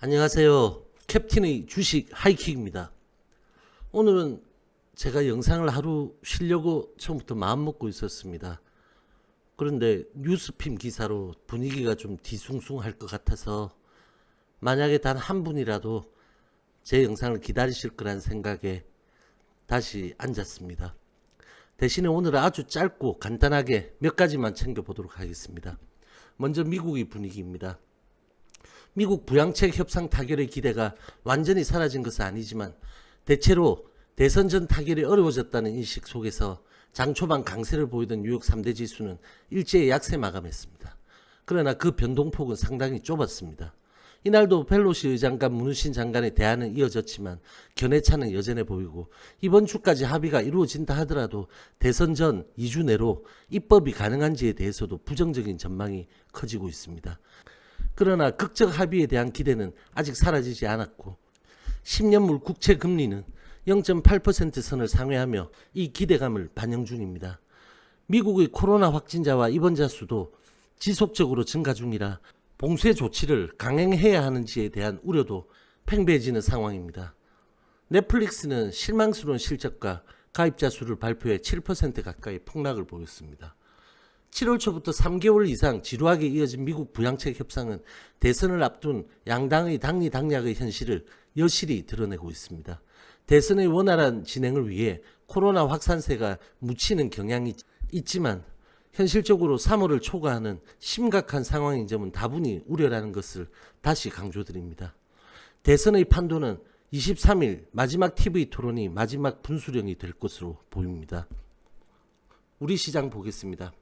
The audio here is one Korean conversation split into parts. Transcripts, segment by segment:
안녕하세요. 캡틴의 주식 하이킥입니다. 오늘은 제가 영상을 하루 쉬려고 처음부터 마음먹고 있었습니다. 그런데 뉴스핌 기사로 분위기가 좀 뒤숭숭할 것 같아서 만약에 단 한 분이라도 제 영상을 기다리실 거란 생각에 다시 앉았습니다. 대신에 오늘은 아주 짧고 간단하게 몇 가지만 챙겨보도록 하겠습니다. 먼저 미국의 분위기입니다. 미국 부양책 협상 타결의 기대가 완전히 사라진 것은 아니지만 대체로 대선 전 타결이 어려워졌다는 인식 속에서 장 초반 강세를 보이던 뉴욕 3대 지수는 일제히 약세 마감했습니다. 그러나 그 변동폭은 상당히 좁았습니다. 이날도 펠로시 의장과 문우신 장관의 대화는 이어졌지만 견해차는 여전해 보이고 이번 주까지 합의가 이루어진다 하더라도 대선 전 2주 내로 입법이 가능한지에 대해서도 부정적인 전망이 커지고 있습니다. 그러나 극적 합의에 대한 기대는 아직 사라지지 않았고 10년물 국채 금리는 0.8% 선을 상회하며 이 기대감을 반영 중입니다. 미국의 코로나 확진자와 입원자 수도 지속적으로 증가 중이라 봉쇄 조치를 강행해야 하는지에 대한 우려도 팽배해지는 상황입니다. 넷플릭스는 실망스러운 실적과 가입자 수를 발표해 7% 가까이 폭락을 보였습니다. 7월 초부터 3개월 이상 지루하게 이어진 미국 부양책 협상은 대선을 앞둔 양당의 당리당략의 현실을 여실히 드러내고 있습니다. 대선의 원활한 진행을 위해 코로나 확산세가 묻히는 경향이 있지만 현실적으로 3월을 초과하는 심각한 상황인 점은 다분히 우려라는 것을 다시 강조드립니다. 대선의 판도는 23일 마지막 TV 토론이 마지막 분수령이 될 것으로 보입니다. 우리 시장 보겠습니다.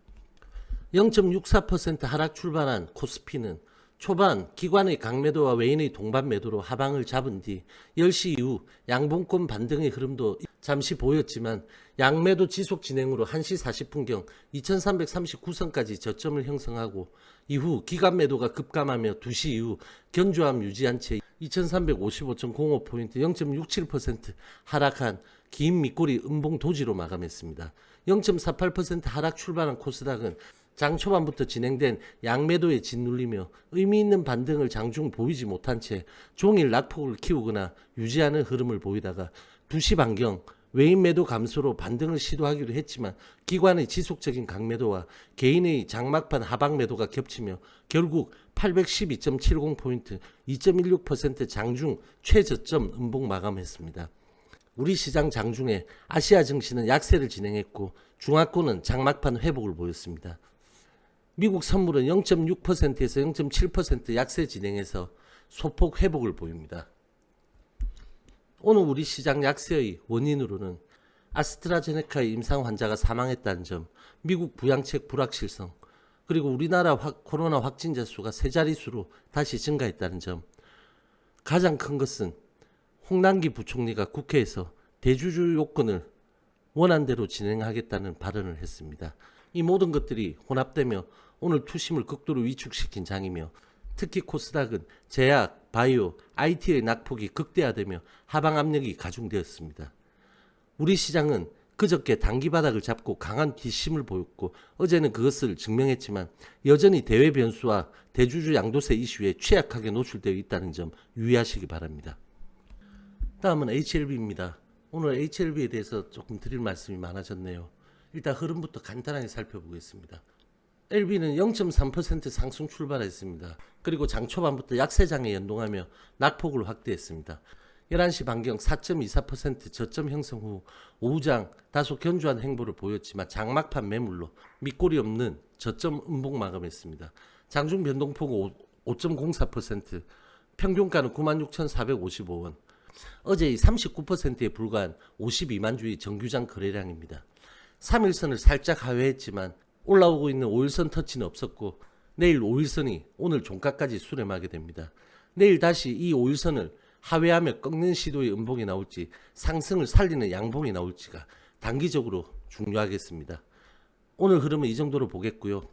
0.64% 하락 출발한 코스피는 초반 기관의 강매도와 외인의 동반 매도로 하방을 잡은 뒤 10시 이후 양봉권 반등의 흐름도 잠시 보였지만 양매도 지속 진행으로 1시 40분경 2339선까지 저점을 형성하고 이후 기관 매도가 급감하며 2시 이후 견조함 유지한 채 2355.05포인트 0.67% 하락한 긴 밑꼬리 음봉 도지로 마감했습니다. 0.48% 하락 출발한 코스닥은 장 초반부터 진행된 양매도에 짓눌리며 의미 있는 반등을 장중 보이지 못한 채 종일 낙폭을 키우거나 유지하는 흐름을 보이다가 2시 반경 외인 매도 감소로 반등을 시도하기도 했지만 기관의 지속적인 강매도와 개인의 장막판 하방 매도가 겹치며 결국 812.70포인트 2.16% 장중 최저점 음봉 마감했습니다. 우리 시장 장중에 아시아 증시는 약세를 진행했고 중화권은 장막판 회복을 보였습니다. 미국 선물은 0.6%에서 0.7% 약세 진행해서 소폭 회복을 보입니다. 오늘 우리 시장 약세의 원인으로는 아스트라제네카의 임상 환자가 사망했다는 점, 미국 부양책 불확실성, 그리고 우리나라 코로나 확진자 수가 세 자릿수로 다시 증가했다는 점, 가장 큰 것은 홍남기 부총리가 국회에서 대주주 요건을 원안대로 진행하겠다는 발언을 했습니다. 이 모든 것들이 혼합되며 오늘 투심을 극도로 위축시킨 장이며 특히 코스닥은 제약, 바이오, IT의 낙폭이 극대화되며 하방 압력이 가중되었습니다. 우리 시장은 그저께 단기 바닥을 잡고 강한 뒷심을 보였고 어제는 그것을 증명했지만 여전히 대외 변수와 대주주 양도세 이슈에 취약하게 노출되어 있다는 점 유의하시기 바랍니다. 다음은 HLB입니다. 오늘 HLB에 대해서 조금 드릴 말씀이 많아졌네요. 일단 흐름부터 간단하게 살펴보겠습니다. LB는 0.3% 상승 출발했습니다. 그리고 장 초반부터 약세장에 연동하며 낙폭을 확대했습니다. 11시 반경 4.24% 저점 형성 후 오후장 다소 견조한 행보를 보였지만 장막판 매물로 밑골이 없는 저점 음봉 마감했습니다. 장중 변동폭은 5.04%, 평균가는 96,455원. 어제의 39%에 불과한 52만 주의 정규장 거래량입니다. 3일선을 살짝 하회했지만 올라오고 있는 5일선 터치는 없었고 내일 5일선이 오늘 종가까지 수렴하게 됩니다. 내일 다시 이 5일선을 하회하며 꺾는 시도의 음봉이 나올지 상승을 살리는 양봉이 나올지가 단기적으로 중요하겠습니다. 오늘 흐름은 이 정도로 보겠고요.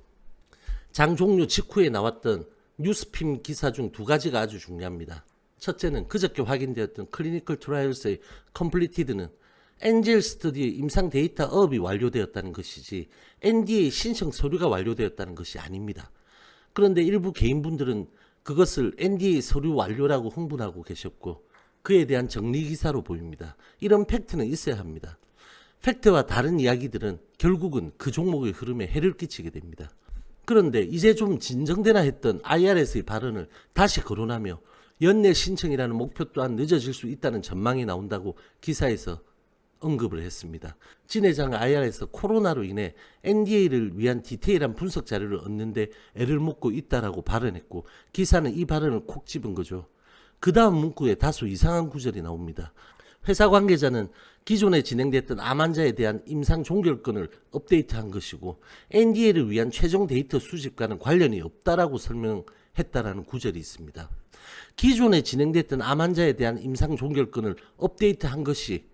장 종료 직후에 나왔던 뉴스핌 기사 중 두 가지가 아주 중요합니다. 첫째는 그저께 확인되었던 클리니컬 트라이얼스의 컴플리티드는 엔젤 스터디의 임상 데이터 업이 완료되었다는 것이지 NDA 신청 서류가 완료되었다는 것이 아닙니다. 그런데 일부 개인분들은 그것을 NDA 서류 완료라고 흥분하고 계셨고 그에 대한 정리 기사로 보입니다. 이런 팩트는 있어야 합니다. 팩트와 다른 이야기들은 결국은 그 종목의 흐름에 해를 끼치게 됩니다. 그런데 이제 좀 진정되나 했던 IRS의 발언을 다시 거론하며 연내 신청이라는 목표 또한 늦어질 수 있다는 전망이 나온다고 기사에서 언급을 했습니다. 진 회장은 IR에서 코로나로 인해 NDA를 위한 디테일한 분석 자료를 얻는데 애를 먹고 있다라고 발언했고 기사는 이 발언을 콕 집은 거죠. 그 다음 문구에 다소 이상한 구절이 나옵니다. 회사 관계자는 기존에 진행됐던 암 환자에 대한 임상 종결권을 업데이트한 것이고 NDA를 위한 최종 데이터 수집과는 관련이 없다라고 설명했다라는 구절이 있습니다. 기존에 진행됐던 암 환자에 대한 임상 종결권을 업데이트한 것이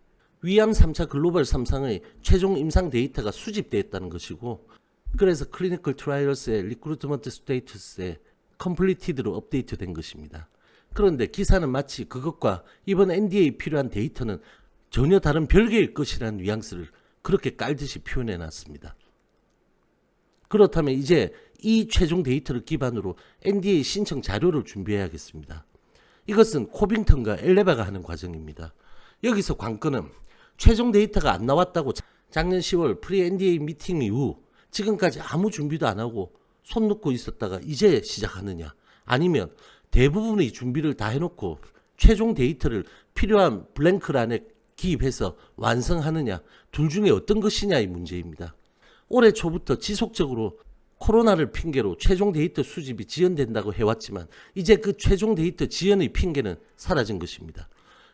위암 3차 글로벌 3상의 최종 임상 데이터가 수집되었다는 것이고 그래서 클리니컬 트라이얼스의 리크루트먼트 스테이터스에 컴플리티드로 업데이트된 것입니다. 그런데 기사는 마치 그것과 이번 NDA에 필요한 데이터는 전혀 다른 별개의 것이라는 뉘앙스를 그렇게 깔듯이 표현해 놨습니다. 그렇다면 이제 이 최종 데이터를 기반으로 NDA 신청 자료를 준비해야겠습니다. 이것은 코빙턴과 엘레바가 하는 과정입니다. 여기서 관건은 최종 데이터가 안 나왔다고 작년 10월 프리 NDA 미팅 이후 지금까지 아무 준비도 안 하고 손 놓고 있었다가 이제 시작하느냐, 아니면 대부분의 준비를 다 해놓고 최종 데이터를 필요한 블랭크란에 기입해서 완성하느냐, 둘 중에 어떤 것이냐의 문제입니다. 올해 초부터 지속적으로 코로나를 핑계로 최종 데이터 수집이 지연된다고 해왔지만 이제 그 최종 데이터 지연의 핑계는 사라진 것입니다.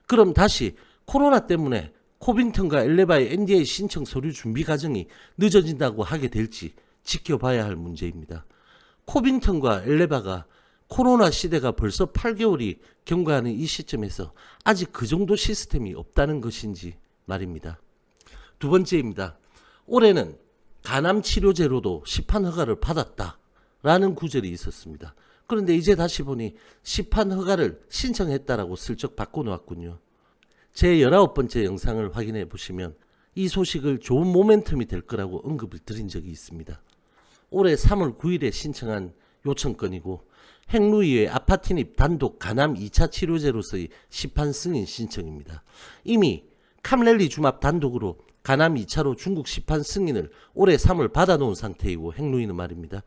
그럼 다시 코로나 때문에 코빙턴과 엘레바의 NDA 신청 서류 준비 과정이 늦어진다고 하게 될지 지켜봐야 할 문제입니다. 코빙턴과 엘레바가 코로나 시대가 벌써 8개월이 경과하는 이 시점에서 아직 그 정도 시스템이 없다는 것인지 말입니다. 두 번째입니다. 올해는 간암 치료제로도 시판 허가를 받았다라는 구절이 있었습니다. 그런데 이제 다시 보니 시판 허가를 신청했다라고 슬쩍 바꿔놓았군요. 제 19번째 영상을 확인해 보시면 이 소식을 좋은 모멘텀이 될 거라고 언급을 드린 적이 있습니다. 올해 3월 9일에 신청한 요청건이고 행루이의 아파티닙 단독 간암 2차 치료제로서의 시판 승인 신청입니다. 이미 캄렐리 주맙 단독으로 간암 2차로 중국 시판 승인을 올해 3월 받아놓은 상태이고 행루이는 말입니다.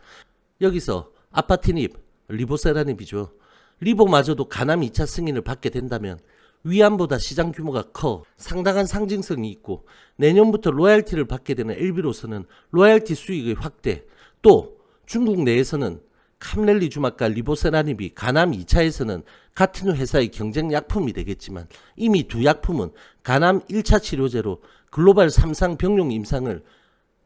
여기서 아파티닙, 리보세라닙이죠. 리보마저도 간암 2차 승인을 받게 된다면 위암보다 시장 규모가 커 상당한 상징성이 있고 내년부터 로얄티를 받게 되는 LB로서는 로얄티 수익의 확대, 또 중국 내에서는 캄렐리 주막과 리보세라닙이 간암 2차에서는 같은 회사의 경쟁 약품이 되겠지만 이미 두 약품은 간암 1차 치료제로 글로벌 3상 병용 임상을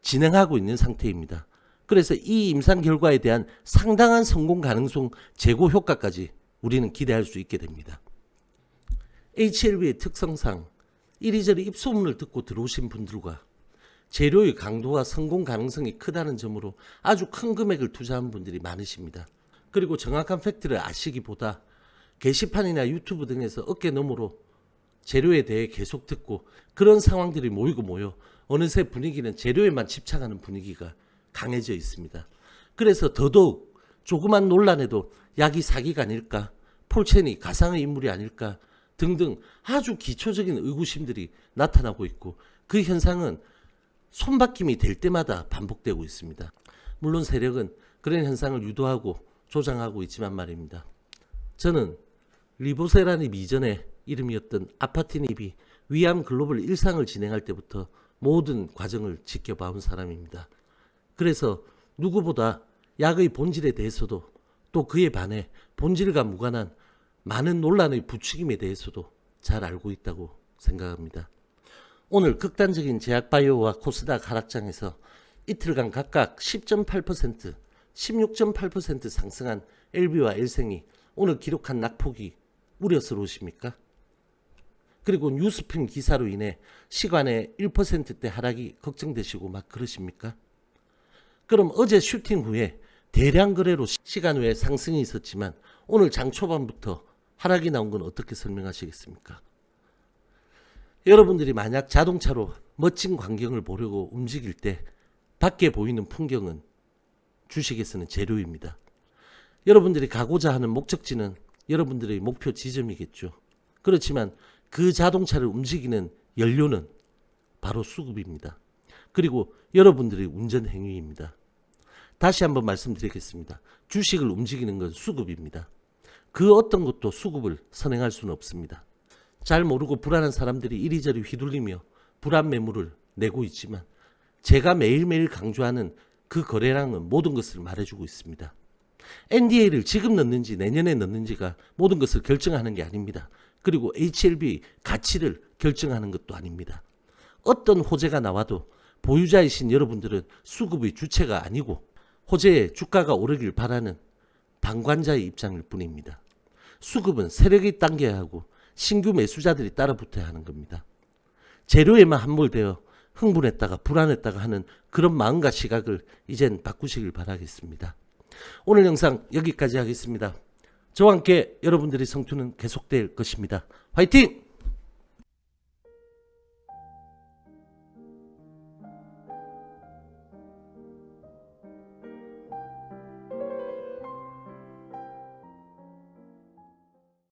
진행하고 있는 상태입니다. 그래서 이 임상 결과에 대한 상당한 성공 가능성 제고 효과까지 우리는 기대할 수 있게 됩니다. HLB의 특성상 이리저리 입소문을 듣고 들어오신 분들과 재료의 강도와 성공 가능성이 크다는 점으로 아주 큰 금액을 투자한 분들이 많으십니다. 그리고 정확한 팩트를 아시기보다 게시판이나 유튜브 등에서 어깨너머로 재료에 대해 계속 듣고 그런 상황들이 모이고 모여 어느새 분위기는 재료에만 집착하는 분위기가 강해져 있습니다. 그래서 더더욱 조그만 논란에도 약이 사기가 아닐까, 폴첸이 가상의 인물이 아닐까 등등 아주 기초적인 의구심들이 나타나고 있고 그 현상은 손바뀜이 될 때마다 반복되고 있습니다. 물론 세력은 그런 현상을 유도하고 조장하고 있지만 말입니다. 저는 리보세라닙 이전에 이름이었던 아파티닙이 위암 글로벌 1상을 진행할 때부터 모든 과정을 지켜봐온 사람입니다. 그래서 누구보다 약의 본질에 대해서도 또 그에 반해 본질과 무관한 많은 논란의 부추김에 대해서도 잘 알고 있다고 생각합니다. 오늘 극단적인 제약바이오와 코스닥 하락장에서 이틀간 각각 10.8%, 16.8% 상승한 LB와 엘생이 오늘 기록한 낙폭이 우려스러우십니까? 그리고 뉴스핀 기사로 인해 시간의 1%대 하락이 걱정되시고 막 그러십니까? 그럼 어제 슈팅 후에 대량 거래로 시간 외에 상승이 있었지만 오늘 장 초반부터 하락이 나온 건 어떻게 설명하시겠습니까? 여러분들이 만약 자동차로 멋진 광경을 보려고 움직일 때 밖에 보이는 풍경은 주식에서는 재료입니다. 여러분들이 가고자 하는 목적지는 여러분들의 목표 지점이겠죠. 그렇지만 그 자동차를 움직이는 연료는 바로 수급입니다. 그리고 여러분들의 운전 행위입니다. 다시 한번 말씀드리겠습니다. 주식을 움직이는 건 수급입니다. 그 어떤 것도 수급을 선행할 수는 없습니다. 잘 모르고 불안한 사람들이 이리저리 휘둘리며 불안 매물을 내고 있지만 제가 매일매일 강조하는 그 거래량은 모든 것을 말해주고 있습니다. NDA를 지금 넣는지 내년에 넣는지가 모든 것을 결정하는 게 아닙니다. 그리고 HLB 가치를 결정하는 것도 아닙니다. 어떤 호재가 나와도 보유자이신 여러분들은 수급의 주체가 아니고 호재의 주가가 오르길 바라는 방관자의 입장일 뿐입니다. 수급은 세력이 당겨야 하고 신규 매수자들이 따라 붙어야 하는 겁니다. 재료에만 함몰되어 흥분했다가 불안했다가 하는 그런 마음과 시각을 이젠 바꾸시길 바라겠습니다. 오늘 영상 여기까지 하겠습니다. 저와 함께 여러분들의 성투는 계속될 것입니다. 화이팅!